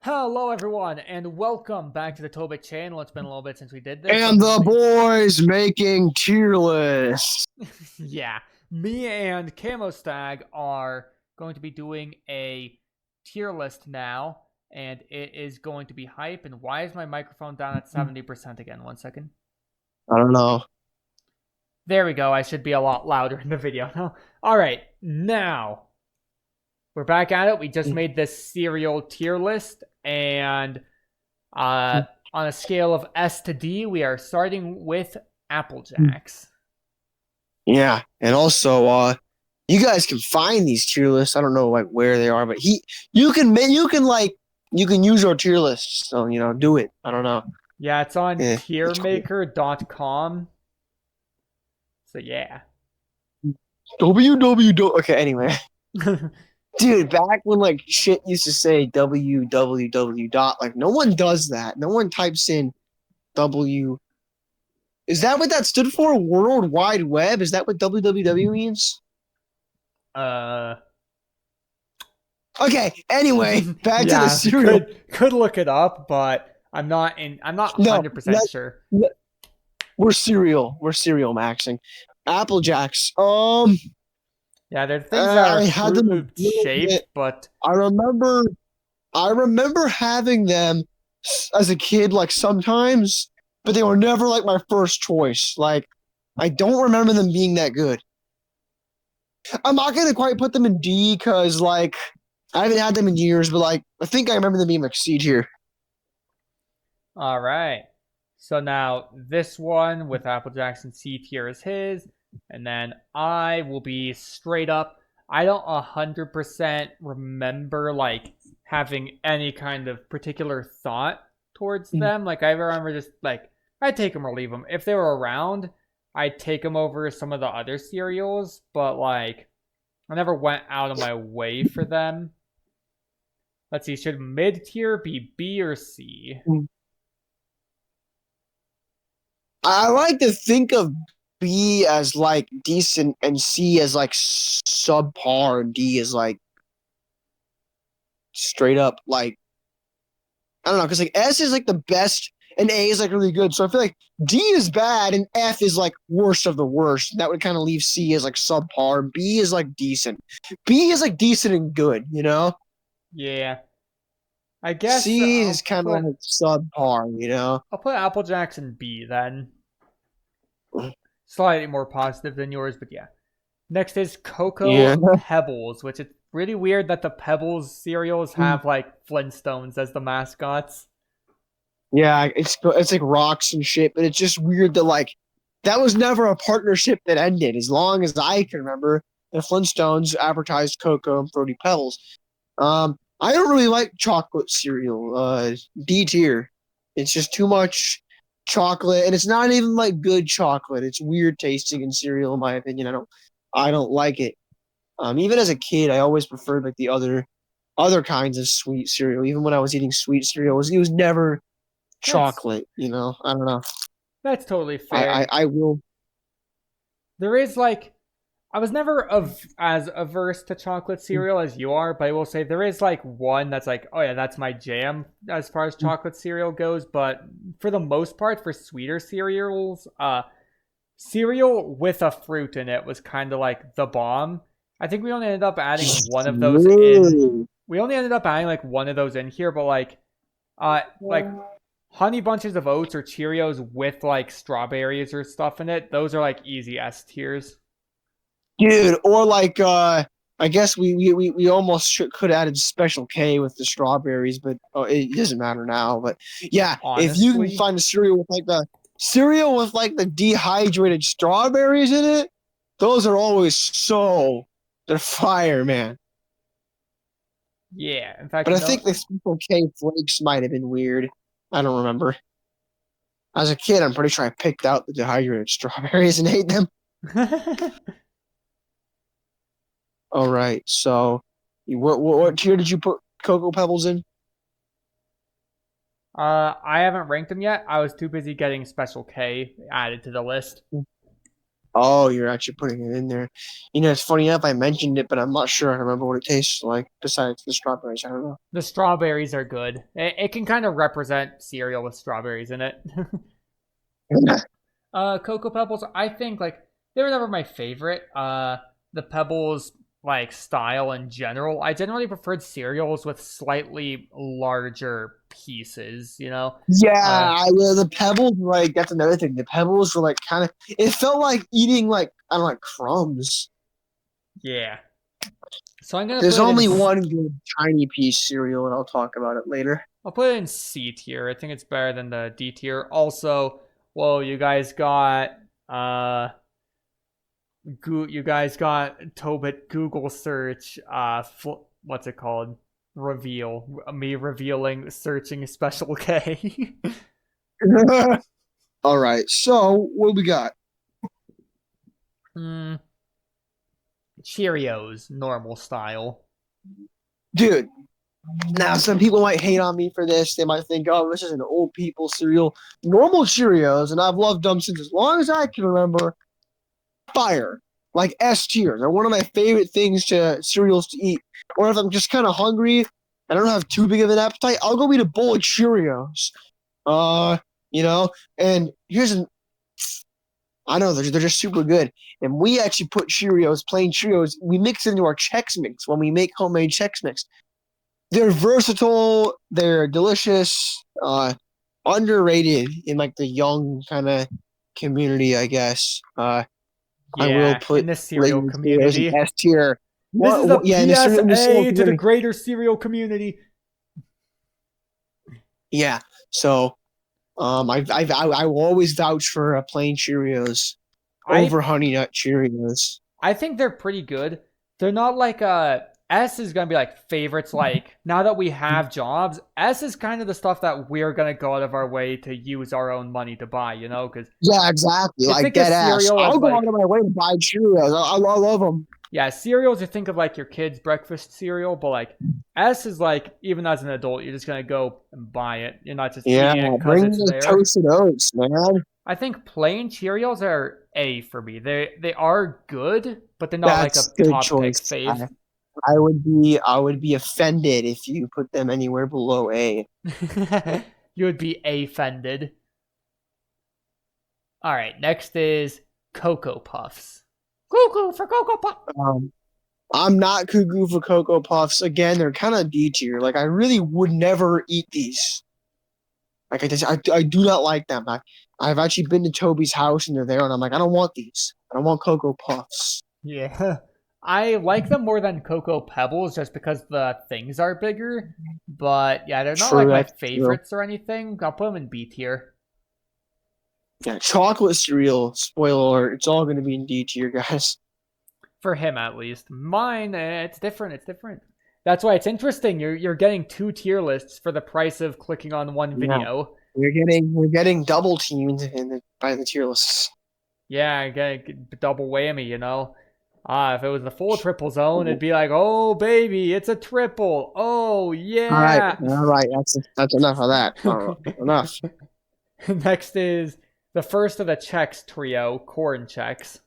Hello, everyone, and welcome back to the Tobit channel. It's been a little bit since we did this. And the boys making tier lists. Yeah, me and Camo Stag are going to be doing a tier list now, and it is going to be hype. And why is my microphone down at 70% again? 1 second. I don't know. There we go. I should be a lot louder in the video now. All right, now we're back at it. We just made this cereal tier list, and on a scale of S to D, we are starting with Apple Jacks. Yeah, and also, you guys can find these tier lists. I don't know like where they are, but you can use our tier lists. So do it. I don't know. Yeah, it's on Yeah, tiermaker.com. So yeah. www. Okay, anyway. Dude, back when like shit used to say www dot, like no one does that. No one types in W. Is that what that stood for? World Wide Web? Is that what www means? Uh Okay, anyway, back to the yeah, cereal. could look it up, but I'm not 100% sure. We're cereal maxing. Apple Jacks. Yeah, there are things that are I had them a Fruit Loop little shaped, bit. but I remember having them as a kid, like sometimes, but they were never like my first choice. Like, I don't remember them being that good. I'm not gonna quite put them in D because like I haven't had them in years, but like I think I remember them being like C tier. all right. So now this one with Apple Jackson C tier is his, and then I will be straight up. I don't 100% remember like having any kind of particular thought towards them. Like I remember just like I'd take them or leave them. If they were around, I'd take them over some of the other cereals, but like I never went out of my way for them. Let's see, should mid tier be B or C? I like to think of B as like decent and C as like subpar and D is like straight up like I don't know because like S is like the best and A is like really good. So I feel like D is bad and F is like worst of the worst. That would kind of leave C as like subpar. B is like decent. B is like decent and good, you know? Yeah. I guess C is kind of like subpar, you know? I'll put Apple Jacks in B then. Slightly more positive than yours, but yeah. Next is Yeah. Cocoa Pebbles, which is really weird that the Pebbles cereals have like Flintstones as the mascots. Yeah, it's like rocks and shit, but it's just weird that like that was never a partnership that ended. As long as I can remember, the Flintstones advertised Cocoa and Fruity Pebbles. I don't really like chocolate cereal. D tier. It's just too much chocolate, and it's not even like good chocolate. It's weird tasting in cereal, in my opinion. I don't like it. Even as a kid, I always preferred like the other kinds of sweet cereal. Even when I was eating sweet cereal, it was never That's chocolate. I don't know. that's totally I fair. I, I will. There is like I was never as averse to chocolate cereal as you are, but I will say there is like one that's like, oh yeah, that's my jam as far as chocolate cereal goes. But for the most part, for sweeter cereals, cereal with a fruit in it was kind of like the bomb. I think we only ended up adding one of those in. Really? We only ended up adding like one of those in here, but like honey bunches of oats or Cheerios with like strawberries or stuff in it. Those are like easy S tiers. Dude, or like I guess we almost could have added Special K with the strawberries, but it doesn't matter now. But yeah, if you can Honestly, find a cereal with like the dehydrated strawberries in it, those are always they're fire, man. yeah. In fact, But you I know, think the Special K flakes might have been weird. I don't remember. As a kid, I'm pretty sure I picked out the dehydrated strawberries and ate them. All right, so what tier did you put Cocoa Pebbles in? I haven't ranked them yet. I was too busy getting Special K added to the list. Oh, you're actually putting it in there. You know, it's funny enough. I mentioned it, but I'm not sure I remember what it tastes like. Besides the strawberries, I don't know. The strawberries are good. It can kind of represent cereal with strawberries in it. Cocoa Pebbles, I think like they were never my favorite. The Pebbles like style in general. I generally preferred cereals with slightly larger pieces, you know? Uh The pebbles were like that's another thing. The pebbles were like kind of. It felt like eating like I don't know, like crumbs. yeah. So I'm gonna There's put it in only one good tiny piece cereal, and I'll talk about it later. I'll put it in C tier. I think it's better than the D tier. Also, whoa, you guys got you guys got Tobit Google search what's it called? Reveal. Me revealing searching special K. All right, so what we got, Hmm. Cheerios, normal style. dude? Now, some people might hate on me for this. They might think, "Oh, this is an old people cereal." Normal Cheerios, and I've loved them since as long as I can remember. Fire, like S tier. They're one of my favorite things to cereals to eat. Or if I'm just kind of hungry, I don't have too big of an appetite, I'll go eat a bowl of Cheerios. Uh, you know, and here's an I know they're just super good. And we actually put Cheerios, plain Cheerios, we mix it into our Chex Mix when we make homemade Chex Mix. They're versatile, they're delicious, underrated in like the young kind of community, I guess. I will Yeah, in put the cereal plain Cheerios in community. S tier. This is a Yeah, in the cereal PSA to the community. greater cereal community. Yeah. So I will always vouch for plain Cheerios I over Honey Nut Cheerios. I think they're pretty good. They're not like S is gonna be like favorites. Like now that we have jobs, S is kind of the stuff that we're gonna go out of our way to use our own money to buy. You know, because Yeah, exactly. you Like think of dead ass. cereal I'll as go out like of my way to buy Cheerios. I love them. yeah, cereals. You think of like your kid's breakfast cereal, but like S is like even as an adult, you're just gonna go and buy it. You're not just Yeah, eating it because bring it's the there. toasted oats, man. I think plain Cheerios are A for me. They are good, but they're not like That's a good top pick choice. fave. I would be offended if you put them anywhere below A. You would be offended. All right, next is Cocoa Puffs. Cuckoo for Cocoa Puffs. Um, I'm not cuckoo for Cocoa Puffs. Again, they're kind of D tier. Like I really would never eat these. Like I do not like them. I've actually been to Toby's house and they're there, and I'm like, I don't want these. I don't want Cocoa Puffs. Yeah. I like them more than Cocoa Pebbles just because the things are bigger. But yeah, they're not True, like my that's true. favorites or anything. I'll put them in B tier. Yeah, chocolate cereal. Spoiler alert! It's all going to be in D tier, guys. For him at least. Mine, it's different. It's different. That's why it's interesting. You're getting two tier lists for the price of clicking on one Yeah, video. we're getting double teamed by the tier lists. Yeah, I get double whammy, you know. If it was the full triple zone, it'd be like, oh baby, it's a triple. Oh yeah. All right. That's enough of that. Enough. Next is the first of the Chex trio, corn Chex.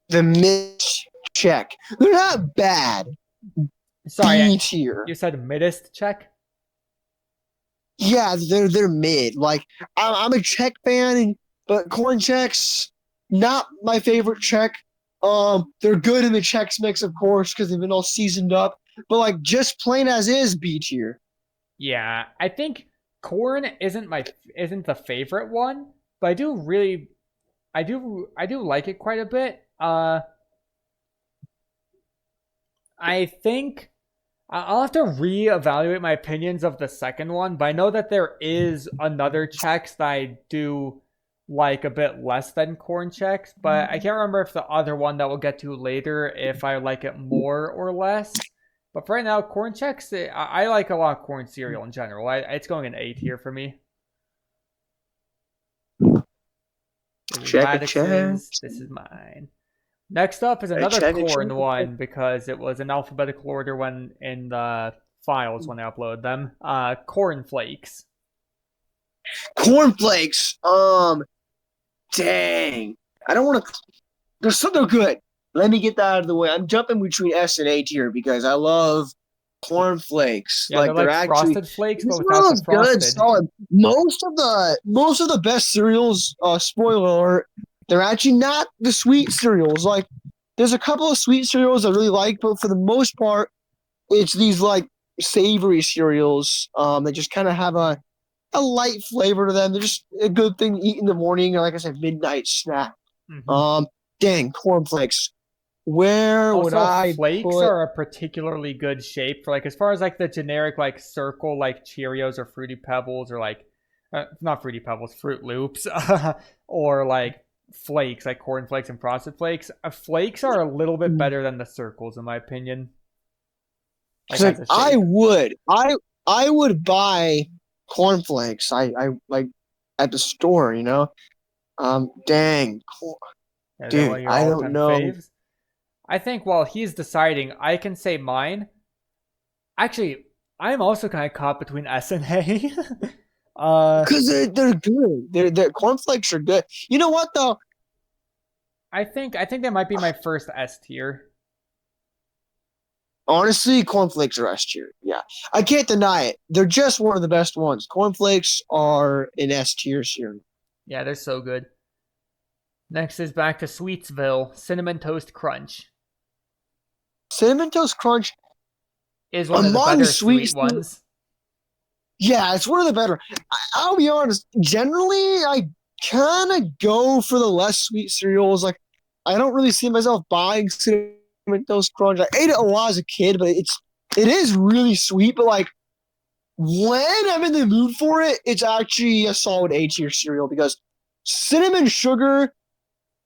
The Mitch check. They're not bad. Sorry, B tier. you said midist check. Yeah, they're mid. Like I'm a Czech fan, but corn checks not my favorite Czech. They're good in the Chex mix, of course, because they've been all seasoned up. But like just plain as is B tier. Yeah, I think corn isn't the favorite one, but I do like it quite a bit. I think I'll have to reevaluate my opinions of the second one, but I know that there is another Chex that I do like a bit less than corn Chex, but I can't remember if the other one that we'll get to later if I like it more or less. But for right now, corn Chex, I like a lot of corn cereal in general. It's going an A tier for me. This is Check a check. Maddox's. This is mine. Next up is A another check a check. corn one because it was in alphabetical order when in the files when I upload them. Corn flakes. Cornflakes. Dang. I don't want to. They're good. Let me get that out of the way. I'm jumping between S and A tier because I love cornflakes. Yeah, they're Like they're like actually frosted flakes, this but one without the was good, frosted. solid. Most of the best cereals, spoiler alert, they're actually not the sweet cereals. Like there's a couple of sweet cereals I really like, but for the most part, it's these like savory cereals that just kind of have a light flavor to them. They're just a good thing to eat in the morning, or like I said, midnight snack. Hmm. Um, dang, cornflakes. Where would Also, I flakes put? are a particularly good shape for like as far as like the generic like circle like Cheerios or Fruity Pebbles or like not Fruity Pebbles, Fruit Loops, or like flakes like Corn Flakes and Frosted Flakes. Flakes are a little bit better than the circles in my opinion, like Because as like a shape. I would buy cornflakes. I like at the store, you know. Dang, Is that one dude, of your I don't all-time know. faves? I think while he's deciding, I can say mine. Actually, I'm also kind of caught between S and A. Because they're good. They're cornflakes are good. You know what though? I think that might be my first S tier. Honestly, cornflakes are S tier. Yeah, I can't deny it. They're just one of the best ones. Cornflakes are an S tier cereal. Yeah, they're so good. Next is back to Sweetsville. Cinnamon Toast Crunch Cinnamon Toast Crunch is one of the among better sweet. sweet ones. Yeah, it's one of the better. I'll be honest. Generally, I kind of go for the less sweet cereals. Like, I don't really see myself buying cinnamon toast crunch. I ate it a lot as a kid, but it is really sweet. But like when I'm in the mood for it, it's actually a solid A tier cereal because cinnamon sugar.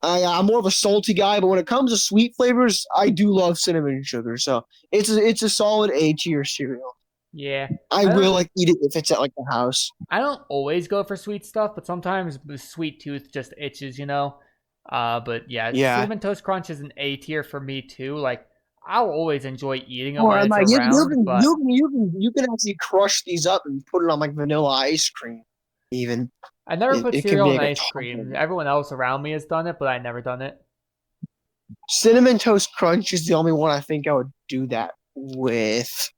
I'm more of a salty guy, but when it comes to sweet flavors, I do love cinnamon sugar. So it's a solid A tier cereal. Yeah, I I will don't like eat it if it's at like the house. I don't always go for sweet stuff, but sometimes the sweet tooth just itches, you know. But yeah, Yeah. Cinnamon Toast Crunch is an A tier for me too. Like I'll always enjoy eating it Or when I'm it's like, you around, can but you can actually crush these up and put it on like vanilla ice cream. Even I never put it can cereal be in like a ice top of cream. it. Everyone else around me has done it, but I never done it. Cinnamon toast crunch is the only one I think I would do that with.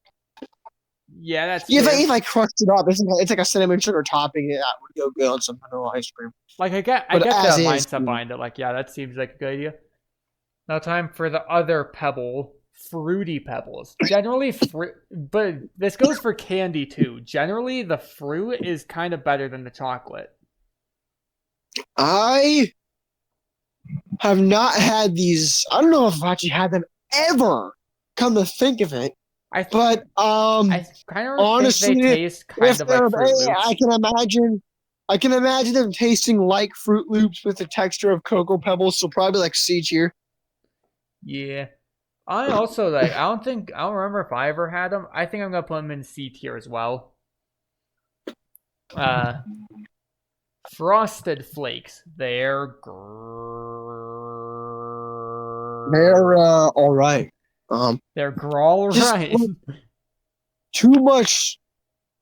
Yeah, that's Yeah, fair. if I crushed it up, it's like a cinnamon sugar topping. That would go good on some vanilla ice cream. Like I But get the as is, mindset behind it. Like yeah, that seems like a good idea. Now time for the other pebble, fruity pebbles. Generally, but this goes for candy too. Generally, the fruit is kind of better than the chocolate. I have not had these. I don't know if I've actually had them ever. Come to think of it, I but I kind of think they honestly, taste if kind of like they're Fruit I Loops. can imagine them tasting like Fruit Loops with the texture of Cocoa Pebbles, so probably like C tier. Yeah. I also like. I don't remember if I ever had them. I think I'm gonna put them in C tier as well. Uh, Frosted Flakes. They're all right. They're all Just right. like, too much.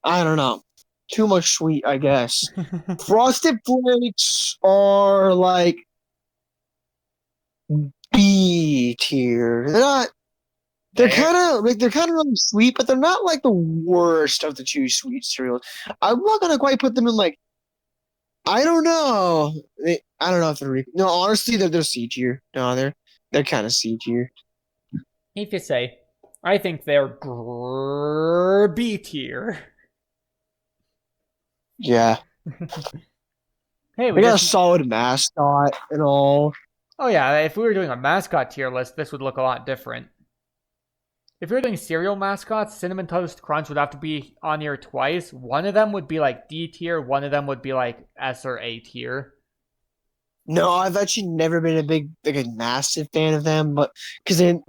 I don't know. Too much sweet, I guess. Frosted Flakes are like B tier. They're not. There. They're kind of really sweet, but they're not like the worst of the two sweet cereals. I'm not gonna quite put them in like I don't know. I don't know if no. Honestly, they're C tier. No, they're kind of C tier. If you say, I think they're B tier. Yeah, Hey, they we got a just. solid mascot and all. Oh yeah, if we were doing a mascot tier list, this would look a lot different. If you're doing cereal mascots, Cinnamon Toast Crunch would have to be on here twice. One of them would be like D tier, one of them would be like S or A tier. No, I've actually never been a big, like a massive fan of them, but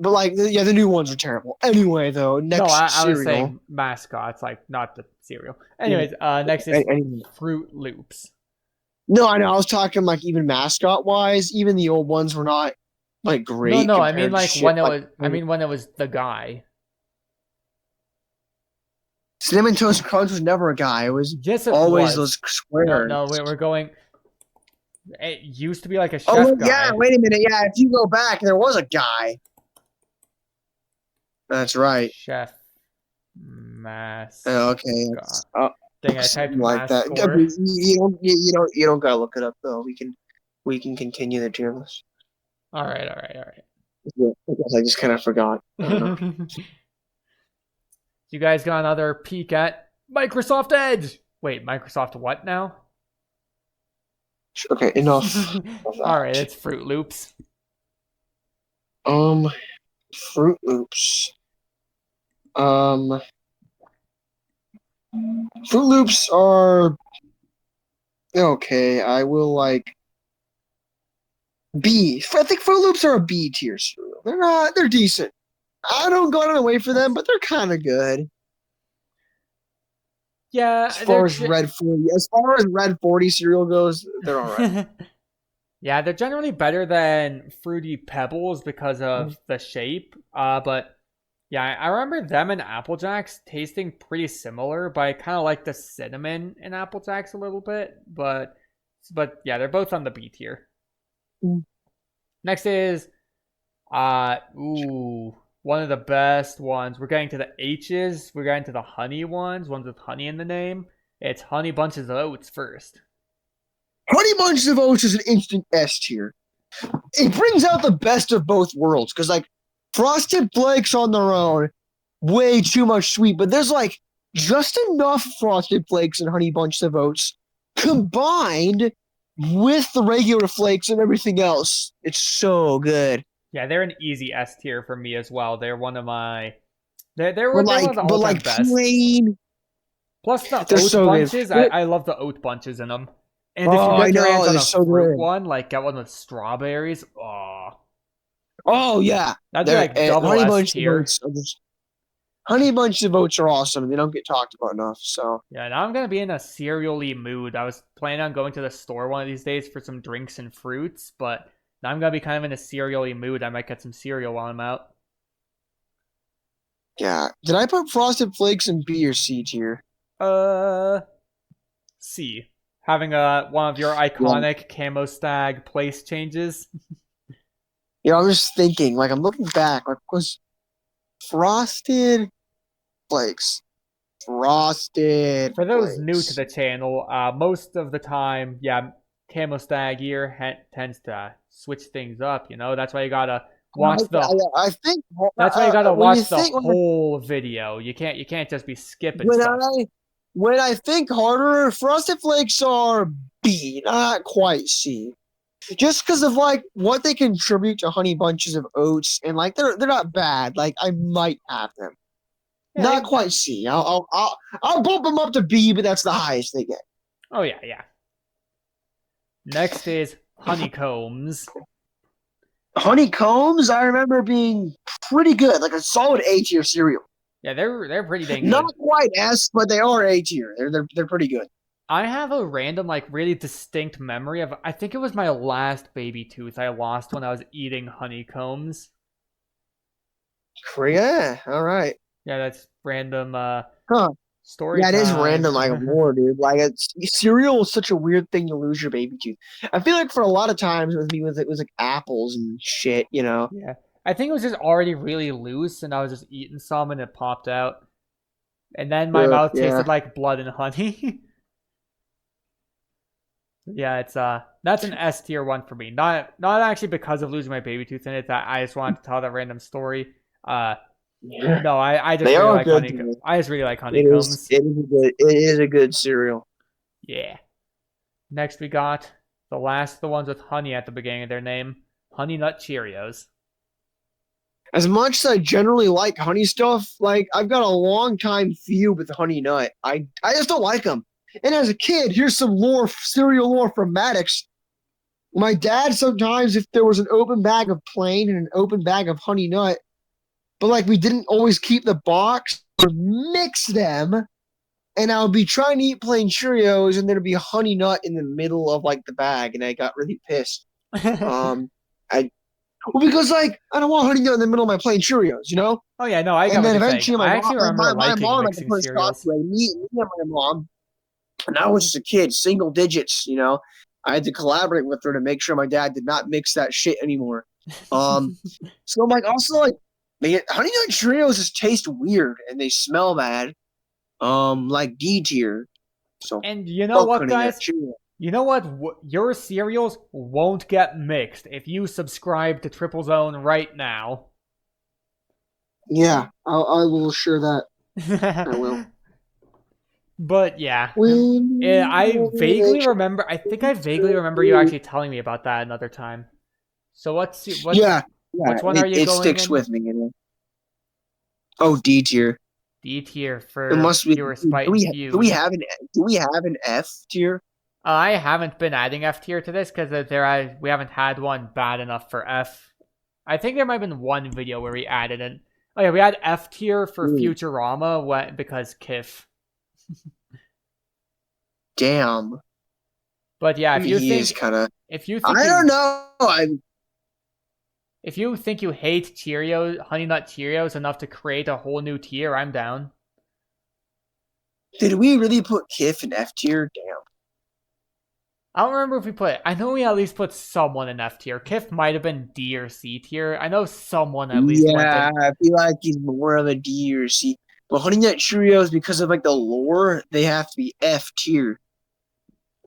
like, yeah, the new ones are terrible. Anyway, though, No, next I was cereal. saying mascots, like not the cereal. Yeah, Anyways, next is anyway. Fruit Loops. No, I know. I was talking like even mascot wise, even the old ones were not like No, great no, I mean compared to like shit when it like was. I mean when it was the guy. Cinnamon Toast Crunch was never a guy. It was Yes, it always was. those No, squares. no, we're going. It used to be like a Oh, chef yeah. guy. Wait a minute. Yeah, if you go back, there was a guy. That's right. Chef mascot. Okay. Dang, I typed Something like that. Okay, mascot. you don't gotta look it up though. We can continue the tier list. All right, all right, all Yeah, I guess I just kind of forgot. I don't know. right. You guys got another peek at Microsoft Edge. Wait, Microsoft what now? Okay, enough of All right, that. it's Fruit Loops. Um, Fruit Loops. Um, Fruit Loops are okay. I will like B. I think Fruit Loops are a B tier cereal. They're not. They're decent. I don't go out of my way for them, but they're kind of good. Yeah, As far as Red 40 cereal goes, they're all right. yeah, they're generally better than Fruity Pebbles because of the shape. But yeah, I remember them and Apple Jacks tasting pretty similar, but I kind of like the cinnamon in Apple Jacks a little bit. But yeah, they're both on the B tier. Next is one of the best ones. We're getting to the H's. We're getting to the honey ones with honey in the name. It's Honey Bunches of Oats first. Honey Bunches of Oats is an instant S tier. It brings out the best of both worlds because, like, Frosted Flakes on their own, way too much sweet, but there's like just enough Frosted Flakes and Honey Bunches of Oats combined with the regular flakes and everything else. It's so good. Yeah, they're an easy S tier for me as well. They're one of my they're one of the But all time like best. plain, Plus the they're oat so good. bunches, I love the oat bunches in them. And if you Oh, I get your hands know on they're a so fruit good. one, like get one with strawberries, Oh yeah, that'd be they're like double Honey S Bunches of tier. Oats. Honey Bunches of Oats are awesome. They don't get talked about enough. So Yeah, now I'm gonna be in a cereal-y mood. I was planning on going to the store one of these days for some drinks and fruits, but now I'm gonna be kind of in a cereal-y mood. I might get some cereal while I'm out. yeah, did I put Frosted Flakes in B or C tier? Uh, C. Having one of your Yeah. iconic Camo Stag place changes. I'm just thinking, like, I'm looking back, like, was Frosted Flakes, Frosted For those new to Flakes. the channel, most of the time, yeah, Camo Stag here tends to switch things up. You know, that's why you gotta watch the. I think That's why you gotta when you watch the think whole video. You can't just be skipping when stuff. I when I think harder, Frosted Flakes are B, not quite C. Just because of like what they contribute to Honey Bunches of Oats, and like they're not bad. Like I might have them, Yeah. not quite C. I'll bump them up to B, but that's the highest they get. Oh yeah, yeah. Next is honeycombs. Honeycombs, I remember being pretty good, like a solid A tier cereal. Yeah, they're pretty dang Not good. quite S, but they are A tier. They're pretty good. I have a random, like, really distinct memory of. I think it was my last baby tooth I lost when I was eating honeycombs. Yeah, all right. Yeah, that's random. Huh. Story Yeah, it is random like time. lore, dude. Like cereal is such a weird thing to lose your baby tooth. I feel like for a lot of times with me with it was like apples and shit, you know. Yeah, I think it was just already really loose, and I was just eating some, and it popped out, and then my mouth tasted Yeah. like blood and honey. Yeah, it's that's an S tier one for me. Not actually because of losing my baby tooth in it. That I just wanted to tell that random story. Uh, Yeah. no, I just They really are like good. honeycomb. I just really like It is honeycombs. it is a good cereal. Yeah. Next we got the last of the ones with honey at the beginning of their name, Honey Nut Cheerios. As much as I generally like honey stuff, like I've got a long time feud with honey nut. I just don't like them. And as a kid, here's some lore, cereal lore from Maddox. My dad sometimes, if there was an open bag of plain and an open bag of honey nut, but like we didn't always keep the box or mix them, and I would be trying to eat plain Cheerios, and there'd be a honey nut in the middle of like the bag, and I got really pissed. I Well, because like I don't want honey nut in the middle of my plain Cheerios, you know. Oh yeah, no, I got And what then you're saying. eventually, I actually remember my liking mom had to mixing put a stop cereals. to it. Me and my mom, and I was just a kid, single digits, you know. I had to collaborate with her to make sure my dad did not mix that shit anymore. Um, so I'm like, also like, man, Honey Nut Cheerios just taste weird and they smell bad. Like D tier. So And you know fuck what, Honey Nut guys? Cheerios. You know what? Your cereals won't get mixed if you subscribe to Triple Zone right now. Yeah, I will assure that I will. But yeah, I vaguely Yeah, remember. I think I vaguely remember you actually telling me about that another time. So yeah, what's one are you it going sticks in? with me. You know? Oh, D tier. D tier It for must be. pure spite and Do we feud. have an F tier? I haven't been adding F tier to this because we haven't had one bad enough for F. I think there might have been one video where we added it. Oh yeah, we had F tier for Mm, Futurama because Kiff. damn, But yeah, he is kind of. if you think I don't you know. if you think you hate Cheerios, Honey Nut Cheerios enough to create a whole new tier, I'm down. Did we really put Kiff in F tier? Damn. I don't remember if we put. I know we at least put someone in F tier. Kiff might have been D or C tier. I know someone at least went Yeah, in. I feel like he's more of a D or C. But Honey Nut Cheerios, because of like the lore, they have to be F tier.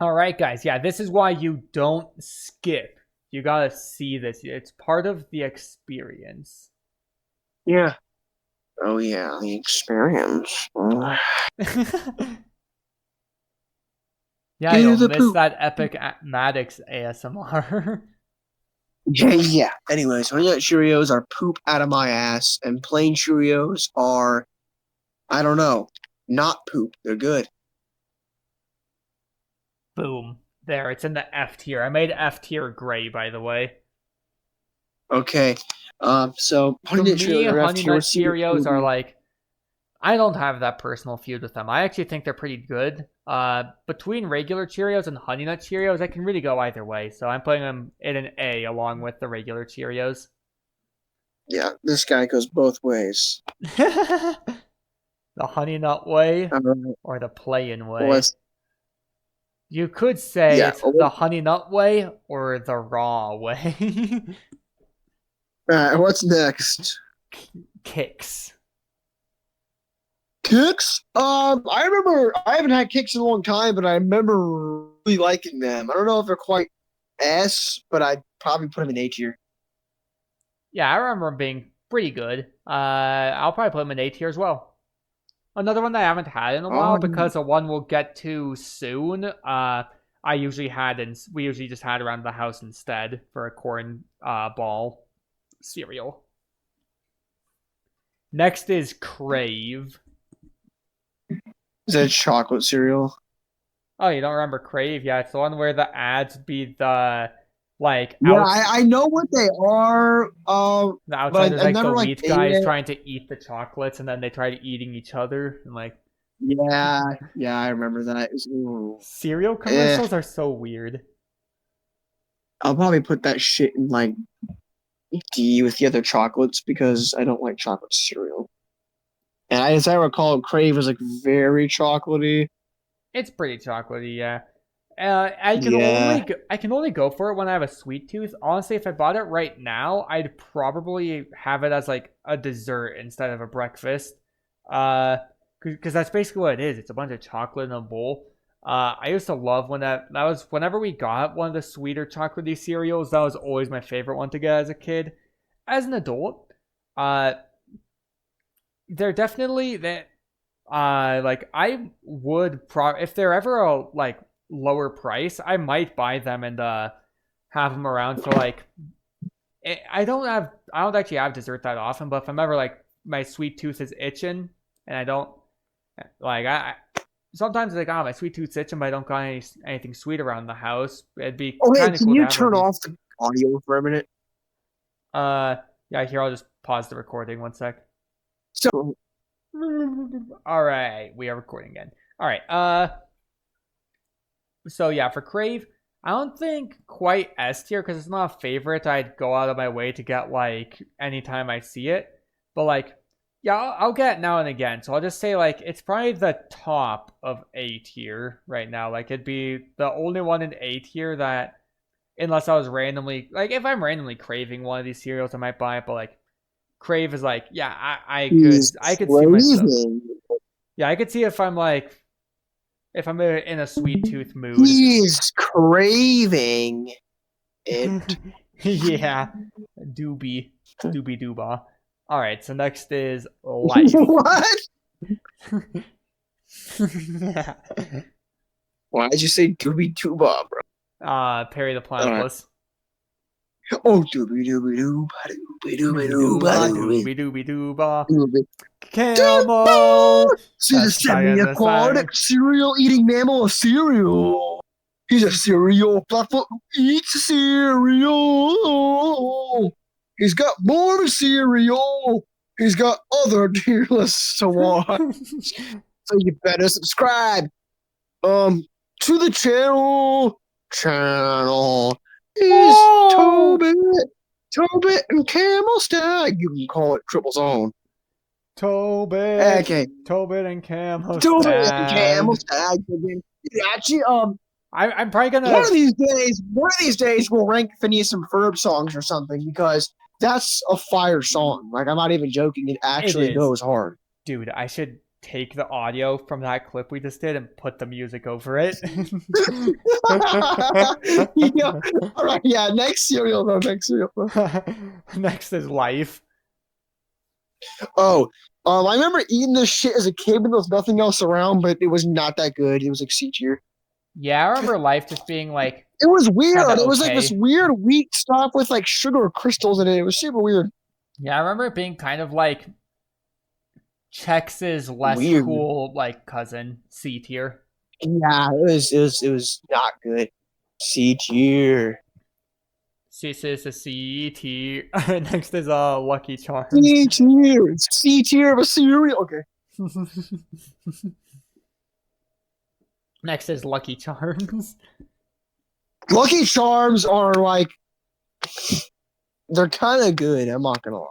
All right, guys. Yeah, this is why you don't skip. You gotta see this. It's part of the experience. Yeah. Oh yeah, the experience. Yeah, Do you'll the miss poop. that epic Maddox ASMR. Yeah, yeah. Anyways, Honey Nut Cheerios are poop out of my ass, and plain Cheerios are, I don't know, not poop. They're good. Boom. There, it's in the F tier. I made F tier gray, by the way. Okay. So For Honey Nut me, Cheerios are F Honey tier. Nut Let's see what Cheerios are like, I don't have that personal feud with them. I actually think they're pretty good. Between regular Cheerios and Honey Nut Cheerios, I can really go either way. So I'm putting them in an A along with the regular Cheerios. Yeah, this guy goes both ways. The Honey Nut way All right. or the Playin Well, way. let's. You could say Yeah. it's the Honey Nut way or the Raw way. All right. What's next? Kicks. Kicks. I remember I haven't had kicks in a long time, but I remember really liking them. I don't know if they're quite S, but I'd probably put them in A tier. Yeah, I remember them being pretty good. I'll probably put them in A tier as well. Another one that I haven't had in a while Um, because the one we'll get to soon. We usually just had around the house instead for a corn ball cereal. Next is Crave. is that chocolate cereal? Oh, you don't remember Crave? Yeah, it's the one where the ads be the like Yeah, outs I know what they are. the outside But there's I like the never like wheat ate guys it. trying to eat the chocolates and then they try to eating each other and like Yeah, yeah, I remember that. It was, ooh, cereal eh. commercials are so weird. I'll probably put that shit in like D with the other chocolates because I don't like chocolate cereal. And as I recall, Crave was like very chocolatey. It's pretty chocolatey, yeah. Yeah, I can only go for it when I have a sweet tooth. Honestly, if I bought it right now, I'd probably have it as like a dessert instead of a breakfast. Uh, because that's basically what it is. It's a bunch of chocolate in a bowl. I used to love when that was whenever we got one of the sweeter chocolatey cereals. That was always my favorite one to get as a kid. As an adult, uh, they're definitely that like I would if they're ever a like lower price, I might buy them and have them around for like I don't actually have dessert that often, but if I'm ever like my sweet tooth is itching and I don't like I sometimes like my sweet tooth's itching but I don't got anything sweet around the house. It'd be oh, hey, kind of can cool to you have one of turn these. off the audio for a minute? Uh yeah, here I'll just pause the recording one sec. So, All right, we are recording again. All right. So yeah, for Crave, I don't think quite S tier because it's not a favorite. I'd go out of my way to get like anytime I see it. But like Yeah, I'll get it now and again. So I'll just say like it's probably the top of A tier right now. Like it'd be the only one in A tier that, unless I was randomly like, if I'm randomly craving one of these cereals, I might buy it. But like Crave is like, yeah, He's I could see myself. craving. Yeah, I could see if I'm like, if I'm in a sweet tooth mood. He's craving it. Yeah, doobie, doobie dooba. All right, so next is life. What? Why'd you say doobie doo bro? Perry the Alright. Platypus. Oh, doobie doobie doo ba doobie doobie Doobie doo ba dooba, doobie doobie doobie dooba. doobie. Camo See the Stag. semi-aquatic cereal-eating mammal of cereal. He's a cereal platform who eats cereal. He's got more than cereal. He's got other tier lists to watch. So you better subscribe. To the channel. Channel is Oh, Tobit and Camel Stag. You can call it Triple Zone. Tobit, Okay. Tobit and Camo Tobit and Camel Stag. Stag. Actually, I'm probably gonna. one of these days, we'll rank Phineas and Ferb songs or something because that's a fire song. Like I'm not even joking; it It actually is, goes hard. dude. I should take the audio from that clip we just did and put the music over it. Yeah. All right. Yeah. Next cereal though. Next cereal. Next is life. Oh, I remember eating this shit as a kid when there was nothing else around, but it was not that good. It was like C tier. Yeah, I remember life just being like It was kind weird. of It was like this okay. weird wheat stuff with like sugar crystals in it. It was super weird. Yeah, I remember it being kind of like Chex's less Weird. cool like cousin C tier. Yeah, it was not good. C tier. This is C tier. Next is Lucky Charms. C tier. It's C tier of a cereal. Okay. Next is Lucky Charms. Lucky Charms are like they're kind of good. I'm not gonna lie.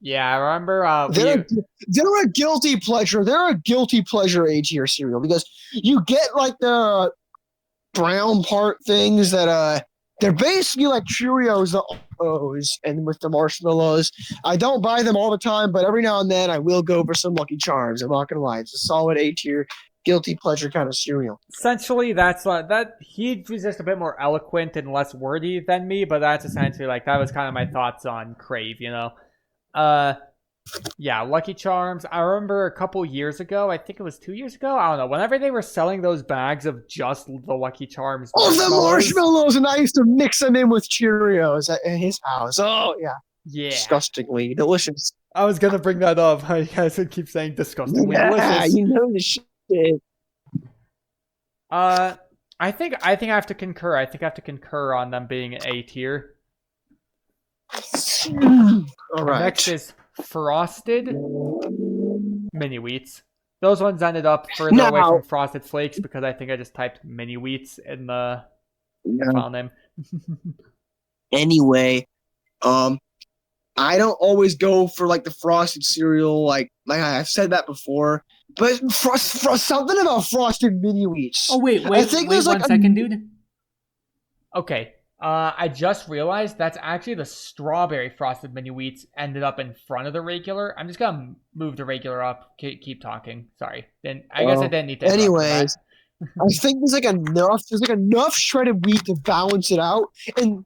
Yeah, I remember They're we they're a guilty pleasure. They're a guilty pleasure A tier cereal because you get like the brown part things that they're basically like Cheerios the O's and with the marshmallows. I don't buy them all the time, but every now and then I will go for some Lucky Charms. I'm not gonna lie. It's a solid A tier guilty pleasure kind of cereal. essentially that's that he was just a bit more eloquent and less wordy than me, but that's essentially like that was kind of my thoughts on Crave, you know. Uh yeah, Lucky Charms. I remember a couple years ago, I think it was 2 years ago, I don't know, whenever they were selling those bags of just the Lucky Charms Oh, the marshmallows. marshmallows, and I used to mix them in with Cheerios at his house. Oh yeah, Yeah. disgustingly delicious. I was gonna bring that up. You guys would keep saying disgustingly Yeah, delicious. you know the shit. Uh I think I have to concur. I think I have to concur on them being A tier. All Next right. is Frosted Mini Wheats. Those ones ended up further away Now, from Frosted Flakes because I think I just typed Mini Wheats in the yeah, file name. anyway, um, I don't always go for like the frosted cereal, like I've said that before. But something about frosted mini wheats. Oh wait, I wait, think wait there's like one a second, dude. Okay. I just realized that's actually the strawberry frosted mini wheats ended up in front of the regular. I'm just gonna move the regular up. Keep talking. Sorry. Then I guess I well. didn't need to interrupt for that. Anyways, I think there's like enough shredded wheat to balance it out, and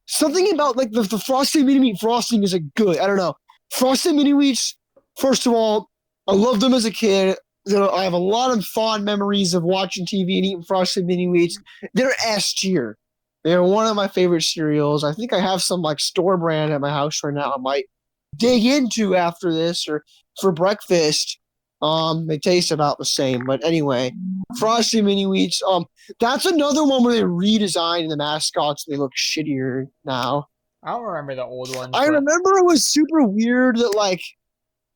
something about like the frosted mini wheat frosting is like good. I don't know. Frosted mini wheats. First of all, I loved them as a kid. I have a lot of fond memories of watching TV and eating frosted mini wheats. They're S tier. They're one of my favorite cereals. I think I have some like store brand at my house right now. I might dig into after this or for breakfast. They taste about the same, but anyway, Frosty Mini Wheats. That's another one where they redesigned the mascots and they look shittier now. I don't remember the old ones, I but remember it was super weird that like,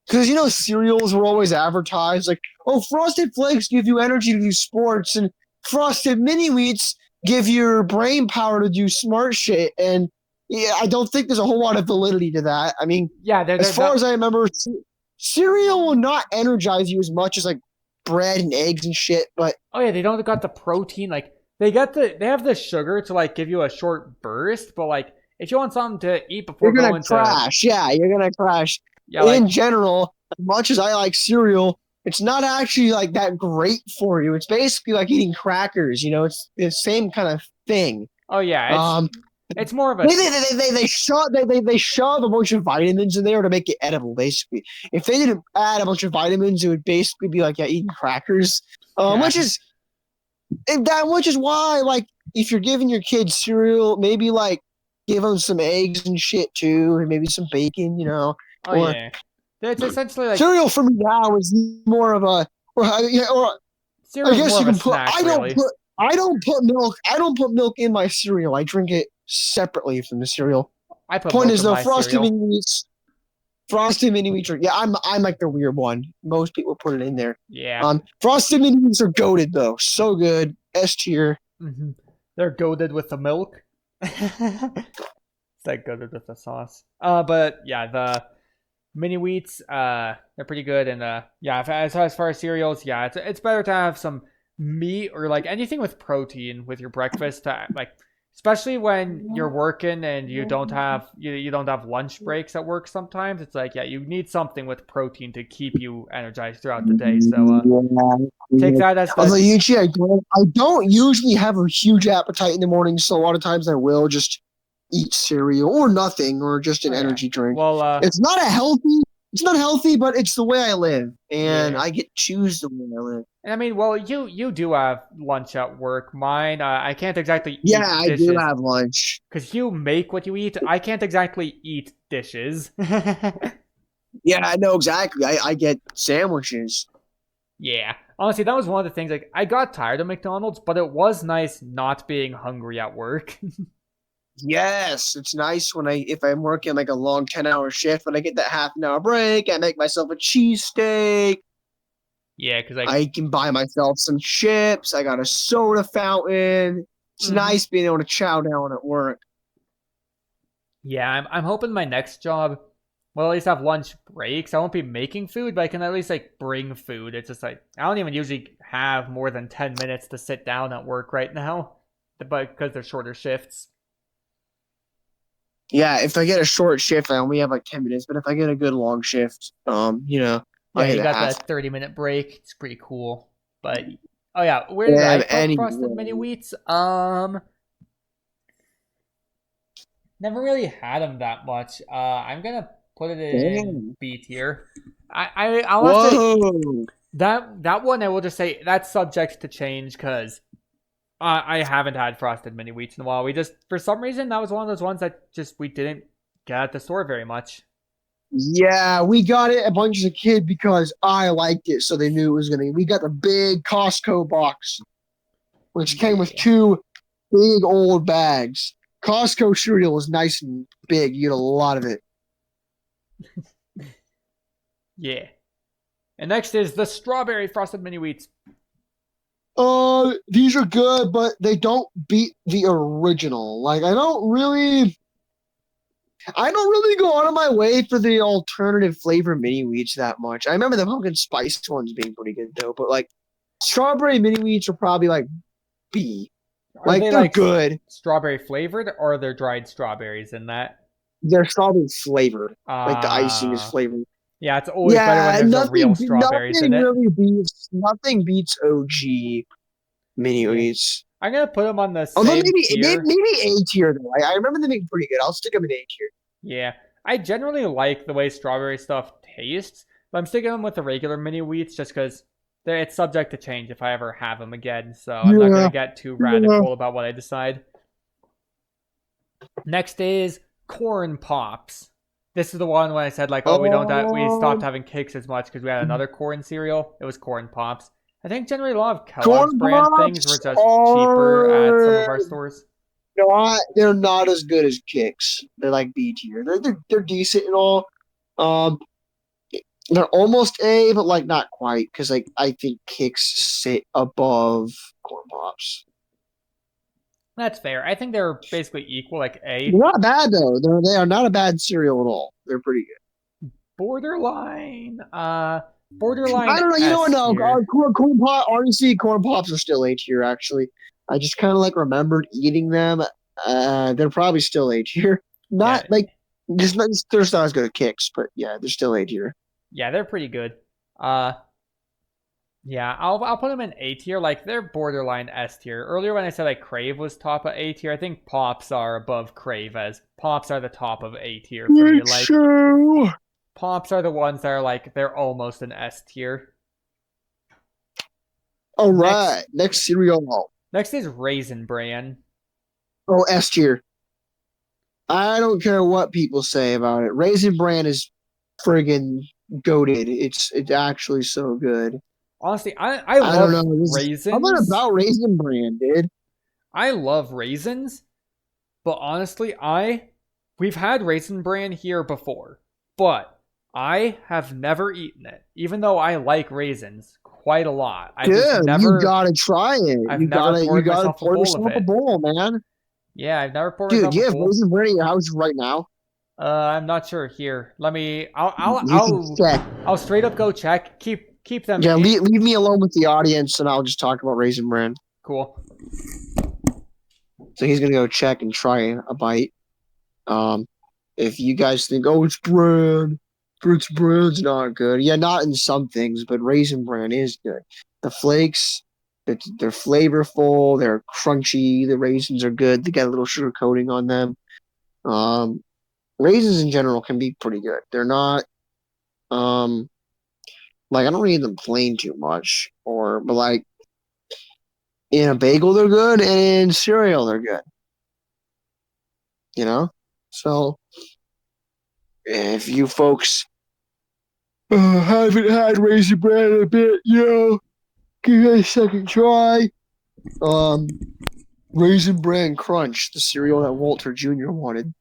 because cereals were always advertised like, oh, Frosted Flakes give you energy to do sports, and Frosted Mini Wheats give your brain power to do smart shit. And yeah, I don't think there's a whole lot of validity to that. I mean, yeah, they're, as they're far the as I remember, cereal will not energize you as much as like bread and eggs and shit, but Oh yeah, they don't got the protein. Like they have the sugar to like give you a short burst, but like if you want something to eat before you're gonna going to crash. Yeah, you're gonna crash. yeah, In like general, as much as I like cereal, it's not actually like that great for you. It's basically like eating crackers. It's the same kind of thing. oh yeah, Um, it's more of a they shove a bunch of vitamins in there to make it edible. Basically, if they didn't add a bunch of vitamins, it would basically be like eating crackers. Which yeah. is which is why like if you're giving your kids cereal, maybe like give them some eggs and shit too, and maybe some bacon. Oh Or yeah. It's essentially like cereal for me now is more of a or I cereal is guess more you of a can put snack, really. I don't put milk in my cereal. I drink it separately from the cereal. I put Point milk is in though, my cereal. Frosted mini wheats are I'm like the weird one. Most people put it in there. Yeah. Frosted mini wheats are goaded though. So good. S tier. hmm They're goaded with the milk. It's like goaded with the sauce. But yeah, the mini wheats, they're pretty good. And yeah, as far as cereals, yeah, it's better to have some meat or like anything with protein with your breakfast. Like, especially when you're working and you don't have lunch breaks at work. Sometimes it's like yeah, you need something with protein to keep you energized throughout the day. So take Yeah. that as Although the usually I don't usually have a huge appetite in the morning, so a lot of times I will just eat cereal or nothing or just oh an yeah. energy drink. Well, It's not healthy, but it's the way I live, and yeah. I get to choose the way I live. And I mean, well, you do have lunch at work. Mine, I can't exactly Yeah, eat I do dishes have lunch. because you make what you eat. I can't exactly eat dishes. Yeah, I know exactly. I get sandwiches. Yeah, honestly, that was one of the things. Like, I got tired of McDonald's, but it was nice not being hungry at work. Yes, it's nice when if I'm working like a long 10-hour shift, when I get that half an hour break, I make myself a cheesesteak. Yeah, because like, I can buy myself some chips. I got a soda fountain. It's mhm. nice being able to chow down at work. Yeah, I'm hoping my next job will at least have lunch breaks. I won't be making food, but I can at least like bring food. It's just like I don't even usually have more than 10 minutes to sit down at work right now, but because they're shorter shifts. Yeah, if I get a short shift, I only have like 10 minutes. But if I get a good long shift, I Yeah, you get a got half. that 30-minute break. It's pretty cool. But oh yeah, where did I And put frosted mini anyway, wheats? Never really had them that much. I'm gonna put it in damn. B tier. I'll have to Whoa. that one. I will just say that's subject to change because I haven't had frosted mini wheats in a while. We just for some reason that was one of those ones that just we didn't get at the store very much. Yeah, we got it a bunch as a kid because I liked it, so they knew it was gonna. We got the big Costco box, which came with Yeah, two big old bags. Costco cereal was nice and big. You get a lot of it. yeah. And next is the strawberry frosted mini wheats. These are good, but they don't beat the original. Like, I don't really go out of my way for the alternative flavor mini wheats that much. I remember the pumpkin spice ones being pretty good though, but like strawberry mini wheats are probably like B. Are Like they they're like good. strawberry flavored or are there dried strawberries in that? They're strawberry flavored. Like the icing is Uh flavored. yeah, it's always better when Yeah, there's a real strawberries in it. nothing beats OG mini Yeah. wheats. I'm gonna put them on the Although same tier. maybe A tier though. I remember them being pretty good. I'll stick them in A tier. Yeah. I generally like the way strawberry stuff tastes, but I'm sticking them with the regular mini wheats just because it's subject to change if I ever have them again. So I'm not gonna Yeah, get too yeah. radical about what I decide. Next is corn pops. This is the one when I said like, oh, we stopped Um, having cakes as much because we had another corn cereal. It was corn pops. I think generally a lot of Kellogg's corn brand things were pops just cheaper at some of are our stores. they're not as good as kicks. They're like B tier. They're decent and all. Um, they're almost A, but like not quite because like I think kicks sit above corn pops. That's fair. I think they're basically equal, like They're A. not bad though. They are not a bad cereal at all. They're pretty good. Borderline. I Borderline don't know. You know what? S No, tier. corn pop. Honestly, corn pops are still A tier. Actually, I just kind of like remembered eating them. They're probably still A tier. Not Yeah, like just not. They're just not as good at kicks, but yeah, they're still A tier. yeah, they're pretty good. Uh, yeah, I'll put them in A tier. Like they're borderline S tier. Earlier when I said like Crave was top of A tier, I think Pops are above Crave as Pops are the top of A tier for me. Like True. Pops are the ones that are like they're almost an S tier. All Next, right, next cereal. next is Raisin Bran. Oh, S tier. I don't care what people say about it. Raisin Bran is friggin' goated. It's actually so good. Honestly, I I don't love know. I'm not raisins. about Raisin Bran, dude. I love raisins, but honestly, we've had Raisin Bran here before, but I have never eaten it, even though I like raisins quite a lot. Dude, you gotta try it. I've You never gotta poured myself a pour bowl of yourself a it. bowl, man. Yeah, I've never poured Dude, myself a you have bowl. Raisin Bran in your house right now. I'm not sure. Here, let me. You can check. I'll straight up go check. Keep them. Yeah, leave me alone with the audience, and I'll just talk about Raisin Bran. Cool. So he's gonna go check and try a bite. Um, if you guys think, oh, it's bran, Brooks Bran's not good. Yeah, not in some things, but Raisin Bran is good. The flakes, they're flavorful, they're crunchy. The raisins are good. They got a little sugar coating on them. Um, Raisins in general can be pretty good. They're not um like I don't eat them plain too much, or but like in a bagel they're good, and in cereal they're good. You know, so if you folks haven't had Raisin Bran in a bit, give it a second try. Um, Raisin Bran Crunch, the cereal that Walter Jr. wanted.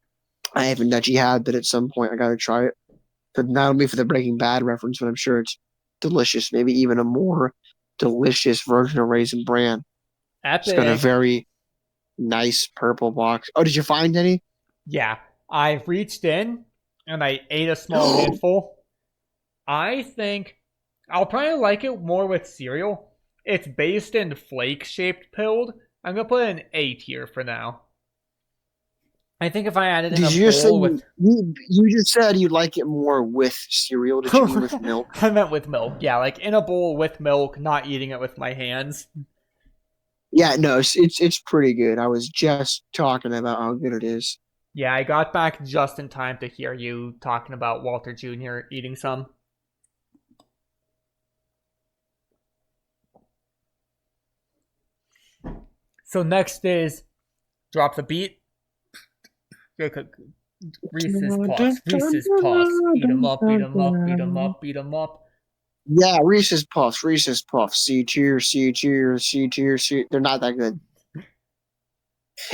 I haven't actually had, but at some point I gotta try it. But not only for the Breaking Bad reference, but I'm sure it's delicious. Maybe even a more delicious version of Raisin Bran. It's got a Epic. very nice purple box. Oh, did you find any? Yeah, I reached in and I ate a small handful. I think I'll probably like it more with cereal. It's based in flake shaped pilled. I'm gonna put it in A tier for now. I think if I added in a Did you just say bowl with you just said you like it more with cereal? Did you mean with milk? I meant with milk. Yeah, like in a bowl with milk, not eating it with my hands. Yeah, no, it's pretty good. I was just talking about how good it is. Yeah, I got back just in time to hear you talking about Walter Jr. eating some. So next is drop the beat. Reese's Puffs. Reese's Puffs. Eat 'em up, eat 'em up, eat 'em up, eat 'em up. Yeah, Reese's Puffs, Reese's Puffs, C tier, C tier, C tier, C. They're not that good.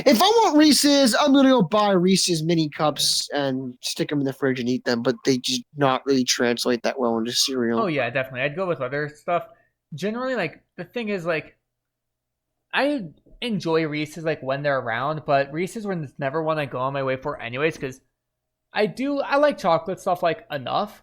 If I want Reese's, I'm gonna go buy Reese's mini cups and stick them in the fridge and eat them. But they just not really translate that well into Oh cereal. yeah, definitely. I'd go with other stuff. Generally, like the thing is, like I enjoy Reese's like when they're around, but Reese's was never one I go on my way for anyways because I like chocolate stuff like enough,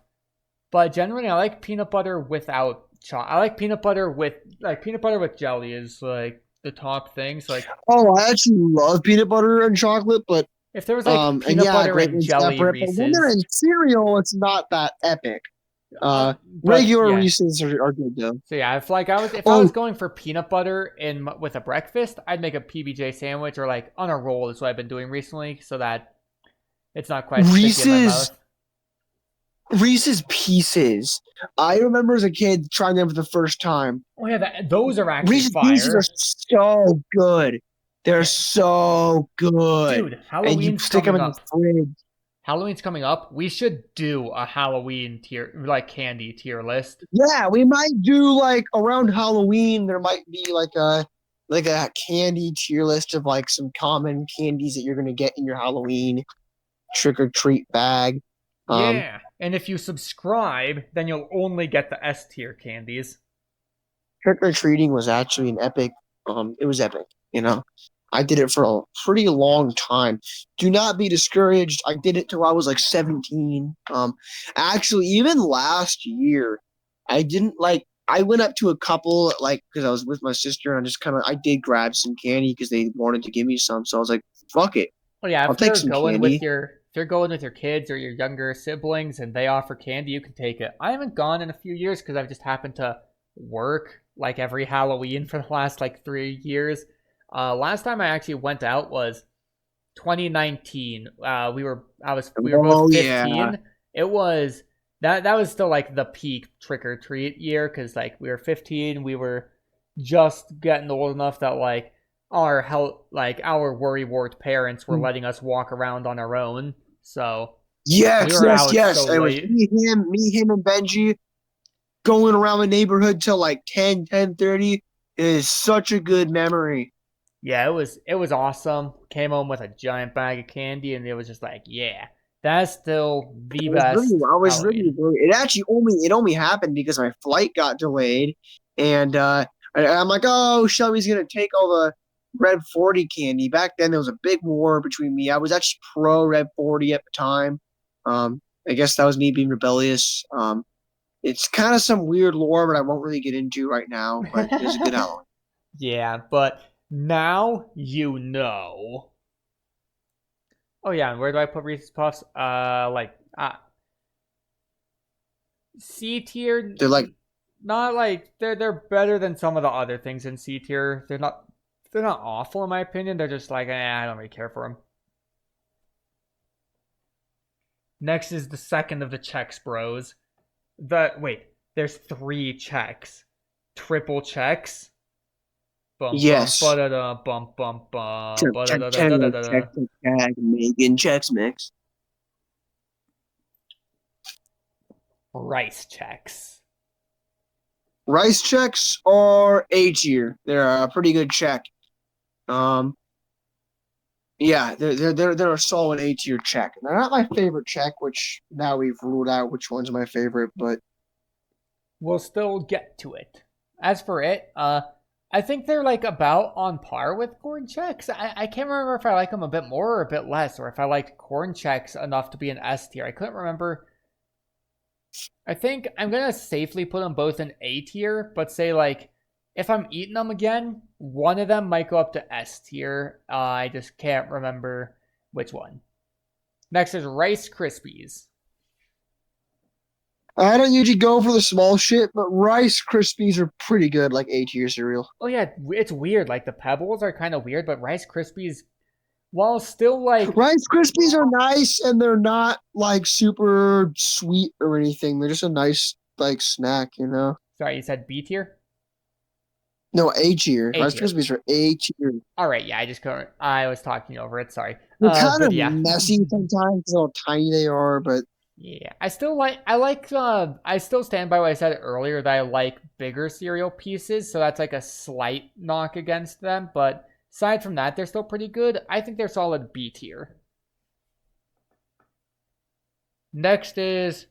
but generally I like peanut butter without chocolate. I like peanut butter with jelly is like the top thing. So like Oh, I actually love peanut butter and chocolate, but if there was like and peanut yeah, butter great and when jelly separate. But when they're Reese's, in cereal, it's not that epic. but Regular yeah. Reese's are good though. So yeah, if I was Oh, going for peanut butter in with a breakfast, I'd make a PBJ sandwich or like on a roll is what I've been doing recently, so that it's not quite sticky in my Reese's mouth. Reese's Pieces. I remember as a kid trying them for the first time. Oh yeah, those are actually Reese's Pieces are fire. so good. They're Yeah, so good. dude, And you Halloween's stick them coming in the up. fridge. Halloween's coming up. We should do a Halloween tier, like candy tier list. Yeah, we might do like around Halloween. There might be like a candy tier list of like some common candies that you're gonna get in your Halloween trick or treat bag. Um, Yeah, and if you subscribe, then you'll only get the S tier candies. Trick or treating was actually an epic. It was epic. You know. I did it for a pretty long time. Do not be discouraged. I did it till I was like 17. Actually, even last year, I didn't like. I went up to a couple like because I was with my sister and I just kind of I did grab some candy because they wanted to give me some. So I was like, "Fuck it, Oh yeah, I'll take some candy." if you're going with your kids or your younger siblings and they offer candy, you can take it. I haven't gone in a few years because I've just happened to work like every Halloween for the last like 3 years. Last time I actually went out was 2019. We were both Oh yeah, 15. It was that was still like the peak trick or treat year because like we were 15. We were just getting old enough that like our worry wart parents were letting us walk around on our own. So we yes, were yes, out yes. so It was late. me, him, and Benji going around the neighborhood till like 10, 10:30 is such a good memory. Yeah, it was awesome. Came home with a giant bag of candy, and it was just like, yeah, that's still the best I was Halloween. really, it actually only happened because my flight got delayed, and I'm like, oh, Shelby's gonna take all the Red 40 candy. Back then, there was a big war between me. I was actually pro Red 40 at the time. I guess that was me being rebellious. It's kind of some weird lore, but I won't really get into right now. But it was a good Halloween. Yeah, but now you know. Oh yeah, and where do I put Reese's Puffs? C tier. They're like, Not like they're better than some of the other things in C tier. They're not awful in my opinion. They're just like I don't really care for them. Next is the second of the checks, bros. There's three checks, triple checks. Bum bum ba yes, da da bum bum bum check, ba da check, da da check, da da check, da. check, check, Megan checks mix. Rice checks. Rice checks are A tier. They're a pretty good check. Um, yeah, they're a solid A tier check. They're not my favorite check, which now we've ruled out which one's my favorite, but We'll still get to it. As for it, I think they're like about on par with corn checks. I can't remember if I like them a bit more or a bit less, or if I liked corn checks enough to be an S tier. I couldn't remember. I think I'm gonna safely put them both in A tier, but say like if I'm eating them again, one of them might go up to S tier. I just can't remember which one. Next is Rice Krispies. I don't usually go for the small shit, but Rice Krispies are pretty good, like A tier cereal. Oh yeah, it's weird. Like the pebbles are kind of weird, but Rice Krispies, while still like Rice Krispies are nice and they're not like super sweet or anything. They're just a nice like snack, you know. sorry, you said B tier? No, A tier. A Rice tier. Krispies are A tier. All right, yeah, I just couldn't. I was talking over it. Sorry. They're kind But of yeah, messy sometimes, how tiny they are, but yeah. I still stand by what I said earlier that I like bigger cereal pieces. So that's like a slight knock against them. But aside from that, they're still pretty good. I think they're solid B tier. Next is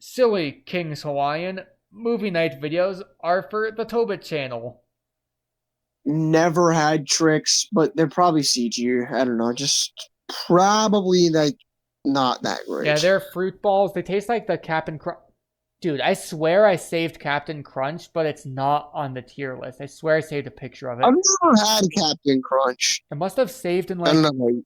Silly King's Hawaiian. Movie night videos are for the Tobit channel. never had tricks, but they're probably C tier. I don't know, just probably like not that Yeah, great. they're fruit balls. They taste like the Captain Crunch. Dude, I swear I saved Captain Crunch, but it's not on the tier list. I swear I saved a picture of I've it. never had Captain Crunch. I must have saved in I don't like, know.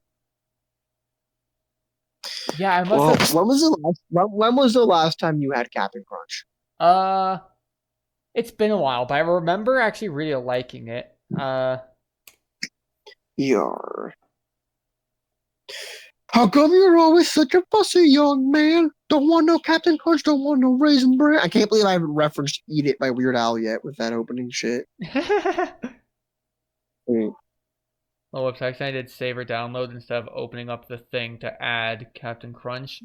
yeah, I must Well, have. when was the last time you had Captain Crunch? Uh, it's been a while, but I remember actually really liking it. Yar. How come you're always such a fussy young man? Don't want no Captain Crunch, don't want no Raisin Bran. I can't believe I haven't referenced Eat It by Weird Al yet with that opening shit. Mm. Oh, whoops! Actually, I did save or download instead of opening up the thing to add Captain Crunch.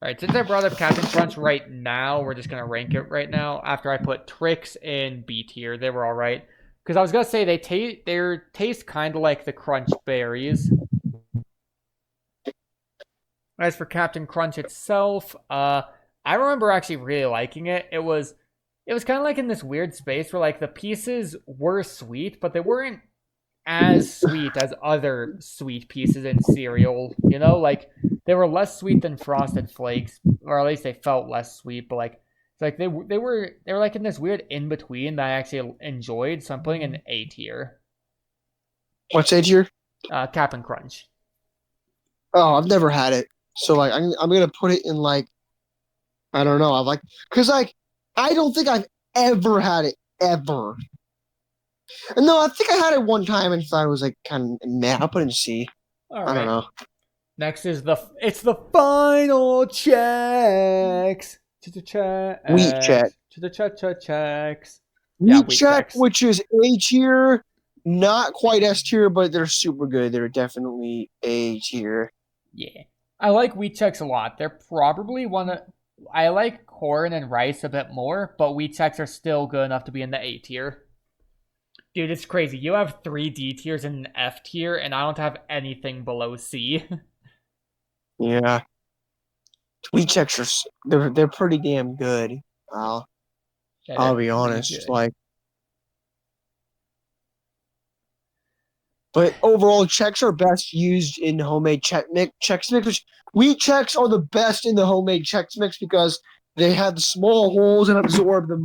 All right, since I brought up Captain Crunch right now, we're just gonna rank it right now. After I put Trix in B tier, they were all right. Because I was gonna say they taste kind of like the Crunch berries. As for Captain Crunch itself, I remember actually really liking it. It was it was kind of like in this weird space where like the pieces were sweet, but they weren't as sweet as other sweet pieces in cereal. You know, like they were less sweet than Frosted Flakes, or at least they felt less sweet. But like it's like they were like in this weird in between that I actually enjoyed. So I'm putting in A tier. What's A tier? Cap'n Crunch. Oh, I've never had it. So like I'm gonna put it in like I don't know. I'm like because like I don't think I've ever had it ever. And no, I think I had it one time and thought it was like kind of meh. I'll put it in C. All I don't right. know. Next is the final checks. To the Wheat check. checks. To the checks. Yeah, Wheat wheat check, checks. which is A tier, not quite S tier, but they're super good. They're definitely A tier. Yeah. I like wheat checks a lot. They're probably one of I like corn and rice a bit more, but wheat checks are still good enough to be in the A tier. Dude, it's crazy. You have three D tiers and an F tier, and I don't have anything below C. Yeah. Wheat checks they're pretty damn good. I'll Yeah, I'll they're be pretty honest. good. Like, but overall, checks are best used in homemade Chex Mix. Which wheat checks are the best in the homemade Chex Mix because they have the small holes and absorb the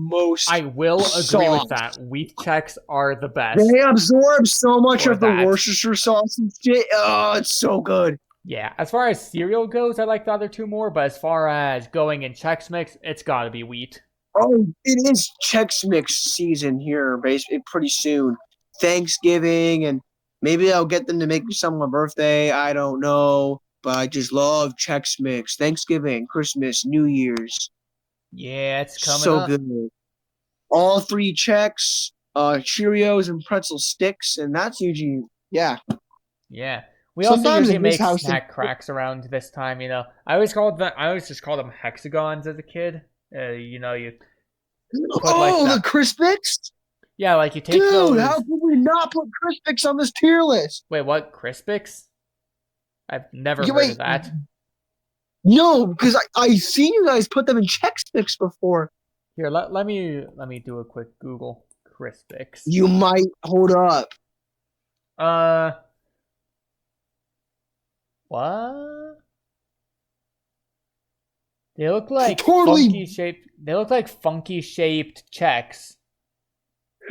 I most will agree with sauce. that. Wheat checks are the best They absorb so much for of the that. Worcestershire sauce and shit. Oh, it's so good. Yeah, as far as cereal goes, I like the other two more, but as far as going in Chex Mix, it's gotta be wheat. Oh, it is Chex Mix season here, basically pretty soon. Thanksgiving, and maybe I'll get them to make me some on my birthday. I don't know, but I just love Chex Mix. Thanksgiving, Christmas, New Year's, Yeah, it's coming so up. good. All three Chex, Cheerios and pretzel sticks, and that's usually yeah. Yeah. We also Sometimes usually in this make house, snack cracks around this time, you know. I always just called them hexagons as a kid. You know, you put like oh, the that. Crispix, Yeah, like you take dude, how those. could we not put Crispix on this tier list? Wait, what? Crispix? I've never You heard of wait, that. no, because I seen you guys put them in Chex Mix before. Here, let me do a quick Google. Crispix. You might hold up. Uh, what? They look like Totally, funky shaped. They look like funky shaped checks.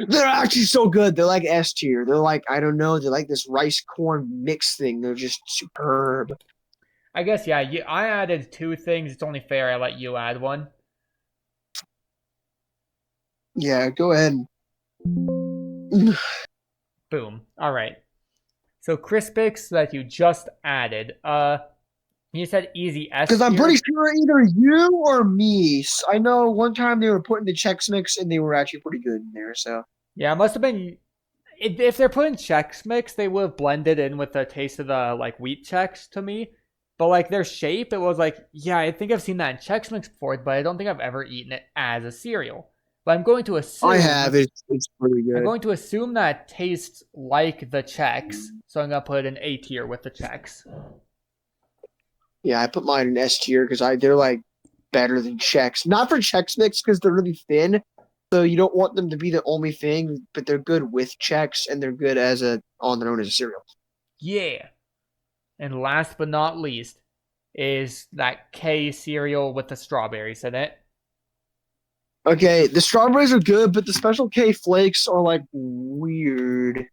they're actually so good. They're like S tier. They're like I don't know. They're like this rice corn mix thing. They're just superb. I guess yeah. I added two things. It's only fair I let you add one. Yeah, go ahead. Boom. All right. So Crispix that you just added. You said easy S Because I'm pretty tier. sure either you or me. I know one time they were putting the Chex Mix and they were actually pretty good in there. So Yeah, it must have been. If they're putting Chex Mix, they would have blended in with the taste of the like wheat Chex to me. But like their shape, it was like, yeah, I think I've seen that in Chex Mix before, but I don't think I've ever eaten it as a cereal. But I have it. It's pretty I'm good. going to assume that tastes like the Chex, so I'm gonna put it in A tier with the Chex. Yeah, I put mine in S tier because they're like better than Chex. Not for Chex Mix because they're really thin. So you don't want them to be the only thing, but they're good with Chex and they're good as a on their own as a cereal. Yeah. And last but not least is that K cereal with the strawberries in it. Okay, the strawberries are good, but the Special K flakes are like weird.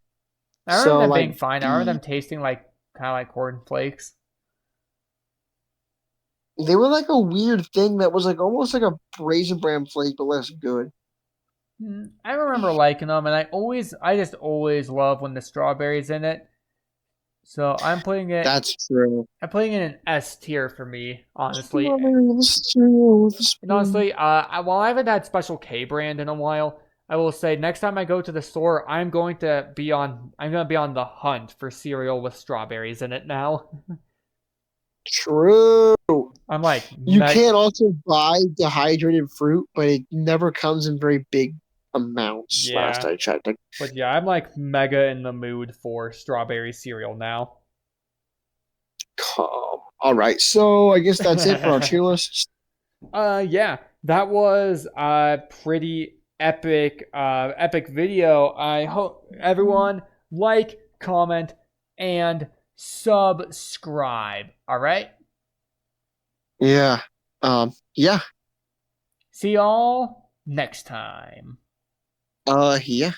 I remember So them like being fine. I remember them tasting like kind of like corn flakes. they were like a weird thing that was like almost like a raisin bran flake, but less good. I remember liking them, and I just always love when the strawberries in it. So That's true. I'm putting it in S tier for me, honestly. Strawberries, cereal with a And spoon. honestly, while I haven't had Special K brand in a while, I will say next time I go to the store, I'm going to be on the hunt for cereal with strawberries in it now. True. I'm like, You can also buy dehydrated fruit, but it never comes in very big amounts. Last yeah, I checked. Like, but yeah, I'm like mega in the mood for strawberry cereal now. come. All right, so I guess that's it for our tier list. Yeah, that was a pretty epic video. I hope everyone like, comment, and subscribe. All right. Yeah. Yeah. See y'all next time. Yeah.